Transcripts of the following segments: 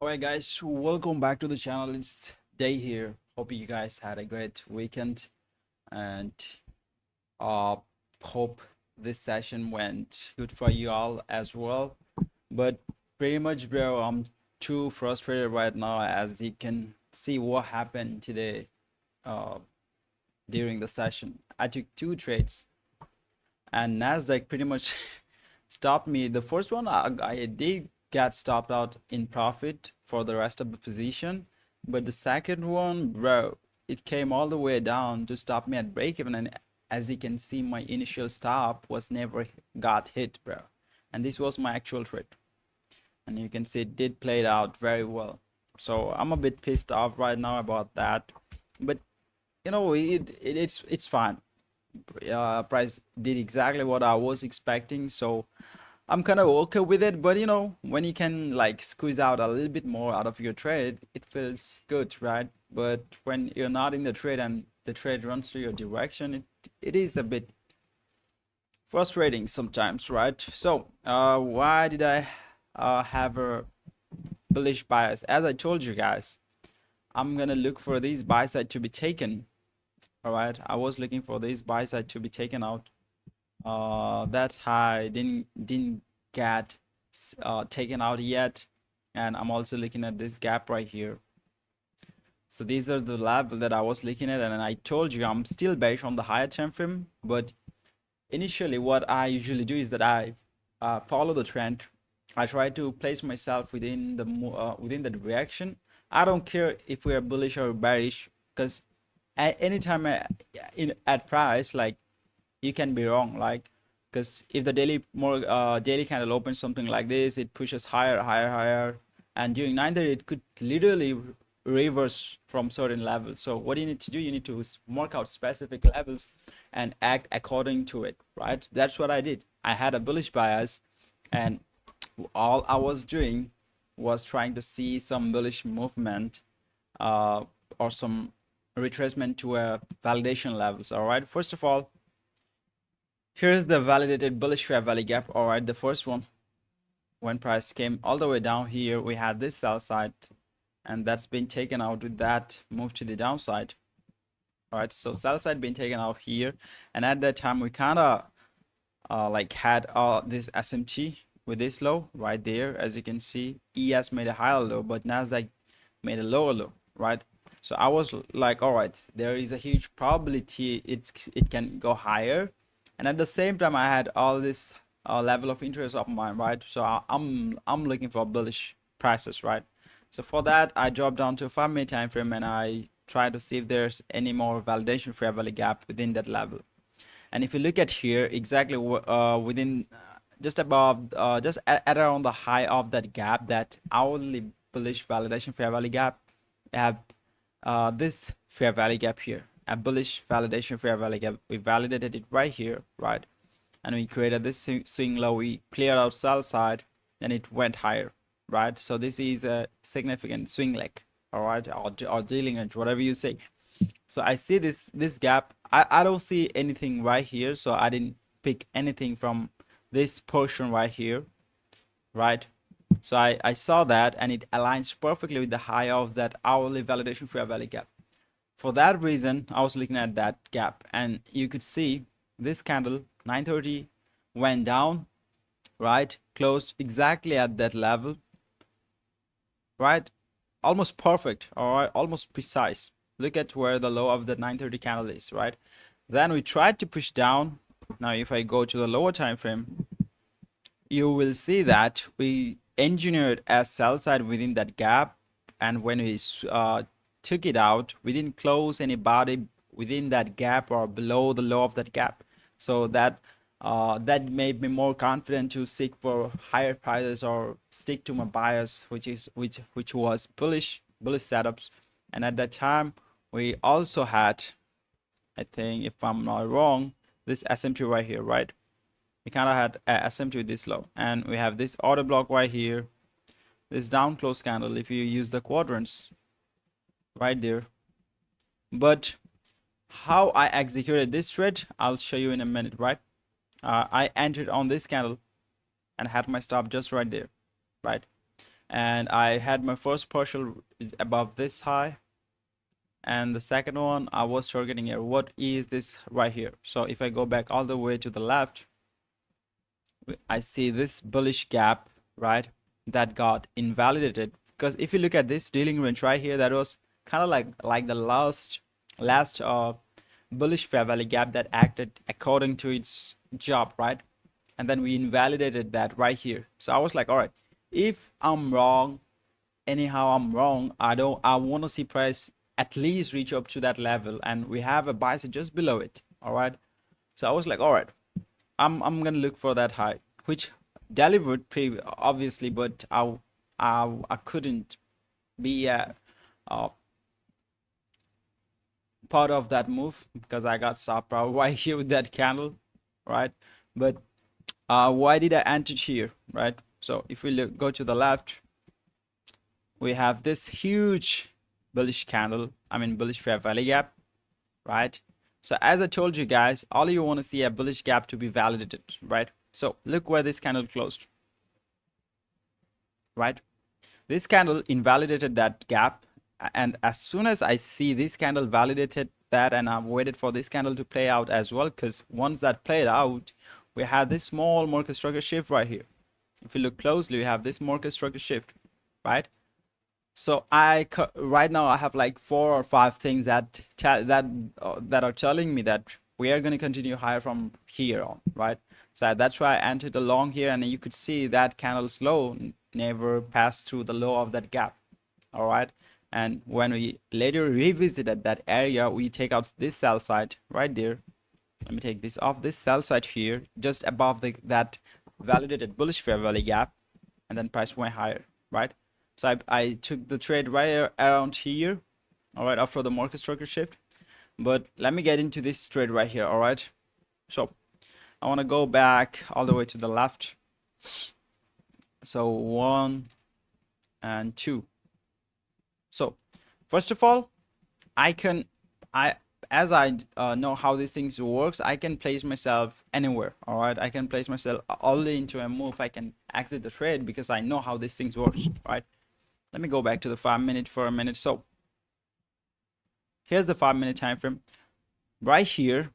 Alright guys, welcome back to the channel. It's Day here. Hope you guys had a great weekend and uh hope this session went good for you all as well. But pretty much bro, I'm too frustrated right now as you can see what happened today uh during the session. I took two trades and Nasdaq pretty much stopped me. The first one I did get stopped out in profit for the rest of the position, but the second one, bro, it came all the way down to stop me at break even, and as you can see, my initial stop was never got hit, bro. And this was my actual trade, and you can see it did play it out very well. So I'm a bit pissed off right now about that, but it's fine. Price did exactly what I was expecting, so I'm kind of okay with it. But when you can like squeeze out a little bit more out of your trade, it feels good, right? But when you're not in the trade and the trade runs to your direction, it is a bit frustrating sometimes, right? So why did I have a bullish bias? As I told you guys, I'm gonna look for these buy side to be taken. All right, I was looking for this buy side to be taken out. That high didn't get taken out yet, and I'm also looking at this gap right here. So these are the level that I was looking at, and I told you I'm still bearish on the higher time frame. But initially, what I usually do is that I follow the trend. I try to place myself within the direction. I don't care if we are bullish or bearish, because at any time at price, like, you can be wrong, like, because if the daily candle opens something like this, it pushes higher, and during 9:30 it could literally reverse from certain levels. So what you need to do, you need to mark out specific levels and act according to it, right? That's what I did. I had a bullish bias, and all I was doing was trying to see some bullish movement or some retracement to a validation levels. All right, first of all, here's the validated bullish fair value gap. All right, the first one, when price came all the way down here, we had this sell side, and that's been taken out with that move to the downside. All right, so sell side been taken out here, and at that time we kind of like had this SMT with this low right there. As you can see, ES made a higher low, but Nasdaq made a lower low, right? So I was like, all right, there is a huge probability it can go higher, and at the same time I had all this level of interest of mine, right? So I'm looking for bullish prices, right? So for that, I dropped down to a 5-minute time frame, and I try to see if there's any more validation fair value gap within that level. And if you look at here, exactly within just above, just at around the high of that gap, that hourly bullish validation fair value gap, I have this fair value gap here, a bullish validation fair value gap. We validated it right here, right? And we created this swing low. We cleared out sell side, and it went higher, right? So this is a significant swing leg, all right, or dealing edge, whatever you say. So I see this gap. I don't see anything right here, so I didn't pick anything from this portion right here, right? So I saw that, and it aligns perfectly with the high of that hourly validation fair value gap. For that reason, I was looking at that gap, and you could see this candle 9:30 went down, right? Closed exactly at that level, right? Almost perfect, all right, almost precise. Look at where the low of the 9:30 candle is, right? Then we tried to push down. Now if I go to the lower time frame, you will see that we engineered a sell side within that gap, and when we took it out, we didn't close any body within that gap or below the low of that gap. So that that made me more confident to seek for higher prices or stick to my bias, which was bullish setups. And at that time, we also had, I think if I'm not wrong, this SMT right here, right? We kind of had a SMT this low, and we have this order block right here, this down close candle if you use the quadrants right there. But how I executed this trade, I'll show you in a minute, right? I entered on this candle and had my stop just right there, right? and I had my first partial above this high, and the second one I was targeting here. What is this right here? So if I go back all the way to the left, I see this bullish gap, right, that got invalidated. Because if you look at this dealing range right here, that was kind of like the last bullish fair value gap that acted according to its job, right? And then we invalidated that right here. So I was like, all right, if I'm wrong, anyhow I'm wrong, I want to see price at least reach up to that level, and we have a buy side just below it. All right, so I was like, all right, I'm gonna look for that high, which delivered obviously, but I couldn't be uh, part of that move because I got stopped right here with that candle, right? But why did I enter here, right? So if we go to the left, we have this huge bullish candle, I mean bullish fair value gap, right? So as I told you guys, all you want to see a bullish gap to be validated, right? So look where this candle closed, right? This candle invalidated that gap, and as soon as I see this candle validated that, and I've waited for this candle to play out as well, because once that played out, we had this small market structure shift right here. If you look closely, we have this market structure shift, right? So right now I have like 4 or 5 things that are telling me that we are going to continue higher from here on, right? So that's why I entered the long here, and you could see that candle's low never passed through the low of that gap. All right, and when we later revisited that area, we take out this sell side right there. Let me take this off, this sell side here just above that validated bullish fair value gap, and then price went higher, right? So I took the trade right around here, all right, after the market structure shift. But let me get into this trade right here, all right? So I want to go back all the way to the left. So 1 and 2. So first of all, as I know how these things works, I can place myself anywhere, all right? I can place myself only into a move. I can exit the trade because I know how these things works, right? Let me go back to the 5-minute for a minute. So here's the 5-minute time frame right here.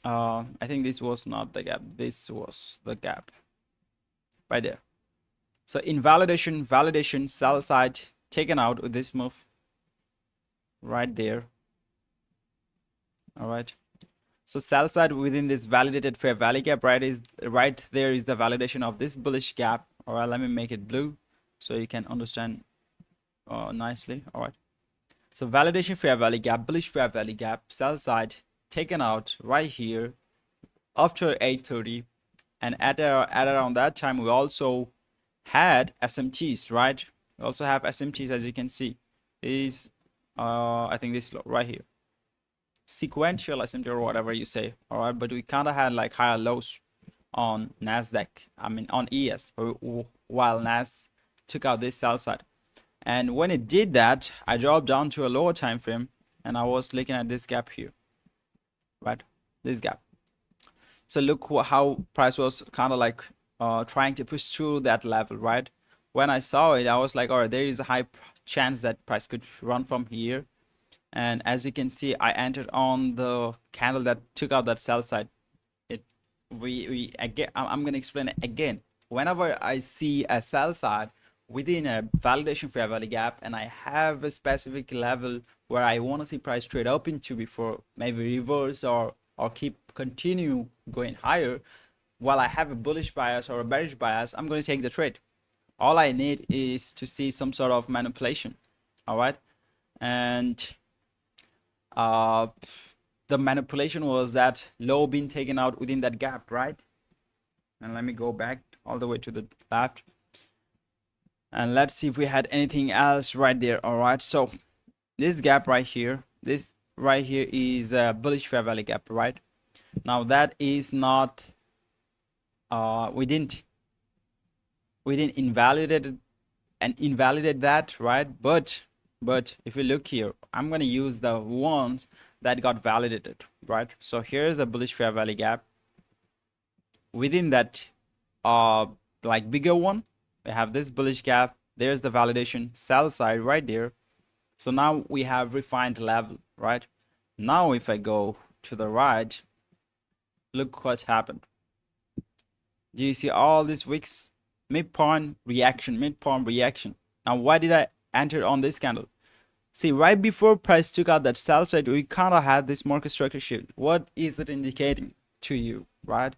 I think this was not the gap, this was the gap right there. So invalidation, validation, sell side taken out with this move right there. All right, so sell side within this validated fair value gap right there is the validation of this bullish gap. All right, let me make it blue so you can understand nicely. All right, so validation fair value gap, bullish fair value gap, sell side taken out right here after 8:30, and at around that time we also had SMTs, right? We also have SMTs, as you can see, is I think this right here, sequential SMT or whatever you say. All right, but we kind of had like higher lows on Nasdaq, I mean on ES, while Nas took out this sell side. And when it did that, I dropped down to a lower time frame, and I was looking at this gap here, right? This gap. So look how price was kind of like trying to push through that level, right? When I saw it, I was like, all right, there is a high chance that price could run from here. And as you can see, I entered on the candle that took out that sell side. Again, I'm gonna explain it again. Whenever I see a sell side within a validation fair value gap, and I have a specific level where I want to see price trade up into before maybe reverse or continue going higher, while I have a bullish bias or a bearish bias, I'm going to take the trade. All I need is to see some sort of manipulation. All right, and the manipulation was that low being taken out within that gap, right? And let me go back all the way to the left, and let's see if we had anything else right there. All right, so this gap right here, this right here is a bullish fair value gap, right? Now that is not we didn't invalidate that, right? But if you look here, I'm going to use the ones that got validated, right? So here's a bullish fair value gap within that like bigger one, We have this bullish gap. There's the validation sell side right there. So now we have refined level, right? Now if I go to the right, look what happened. Do you see all these wicks? Midpoint reaction, midpoint reaction. Now why did I enter on this candle? See, right before price took out that sell side, we kind of had this market structure shift. What is it indicating to you, right?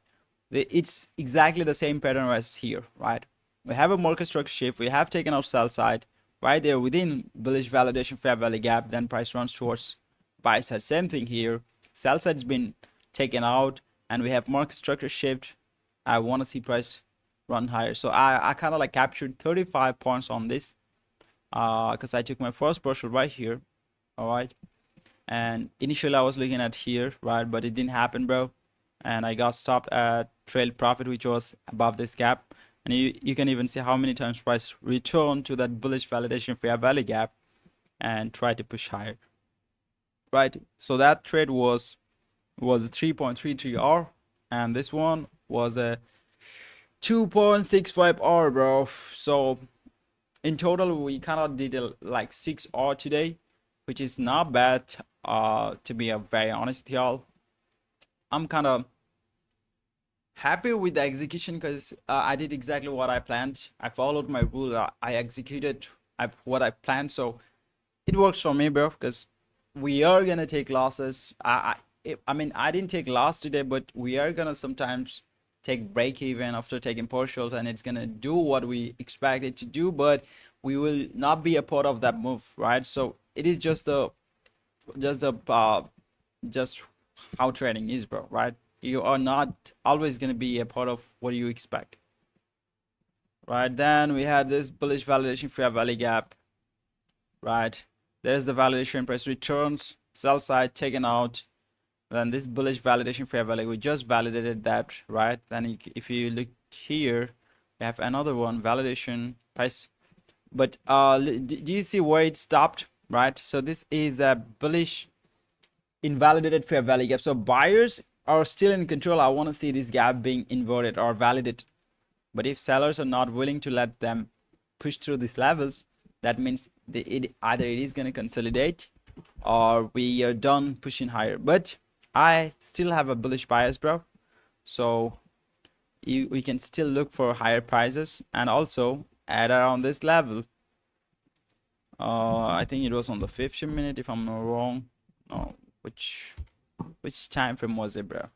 It's exactly the same pattern as here, right? We have a market structure shift. We have taken out sell side right there within bullish validation fair value gap. Then price runs towards buy side. Same thing here. Sell side's been taken out, and we have market structure shift. I want to see price run higher. So I kind of like captured 35 points on this because I took my first partial right here. All right. And initially I was looking at here, right? But it didn't happen, bro. And I got stopped at trail profit, which was above this gap. And you can even see how many times price returned to that bullish validation fair value gap and try to push higher, right? So that trade was 3.33R, and this one was a 2.65R, bro. So in total we kind of did like 6R today, which is not bad. To be very honest, y'all, I'm kind of happy with the execution because I did exactly what I planned. I followed my rule. I executed what I planned, so it works for me, bro. Because we are gonna take losses. I mean, I didn't take loss today, but we are gonna sometimes take break even after taking partials, and it's gonna do what we expect it to do, but we will not be a part of that move, right? So it is just just how trading is, bro, right? You are not always going to be a part of what you expect, right? Then we had this bullish validation fair value gap, right? There's the validation price returns, sell side taken out. Then this bullish validation fair value, we just validated that, right? Then if you look here, we have another one, validation price. But do you see where it stopped, right? So this is a bullish invalidated fair value gap. So buyers are still in control. I want to see this gap being inverted or validated. But if sellers are not willing to let them push through these levels, that means either it is going to consolidate or we are done pushing higher. But I still have a bullish bias, bro. So we can still look for higher prices, and also at around this level. I think it was on the 15-minute, if I'm not wrong. No, which time frame was it, bro?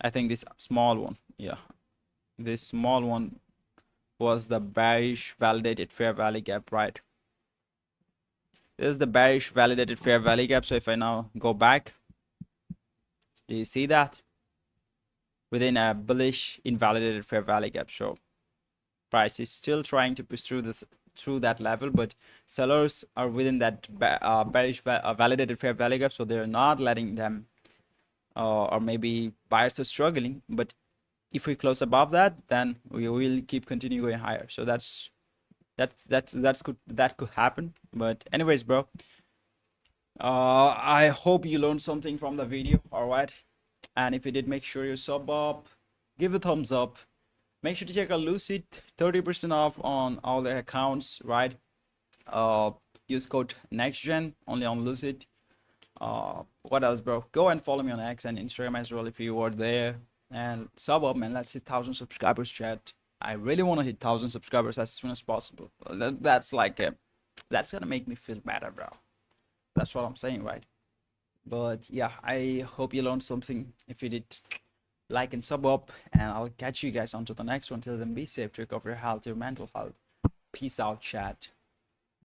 I think this small one. Yeah, this small one was the bearish validated fair value gap, right? This is the bearish validated fair value gap. So if I now go back, do you see that? Within a bullish invalidated fair value gap. So price is still trying to push through that level, but sellers are within that bearish validated fair value gap, so they're not letting them, or maybe buyers are struggling. But if we close above that, then we will keep continuing going higher. So that's good. That could happen. But anyways, bro, I hope you learned something from the video. All right, and if you did, make sure you sub up, give a thumbs up. Make sure to check out Lucid, 30% off on all their accounts, right? Use code NEXTGEN only on Lucid. What else, bro? Go and follow me on X and Instagram as well if you are there. And sub up, man. Let's hit 1,000 subscribers, chat. I really want to hit 1,000 subscribers as soon as possible. That's gonna make me feel better, bro. That's what I'm saying, right? But yeah, I hope you learned something. If you did, like and sub up, and I'll catch you guys on to the next one. Till then, be safe, take care of your health, your mental health. Peace out, chat.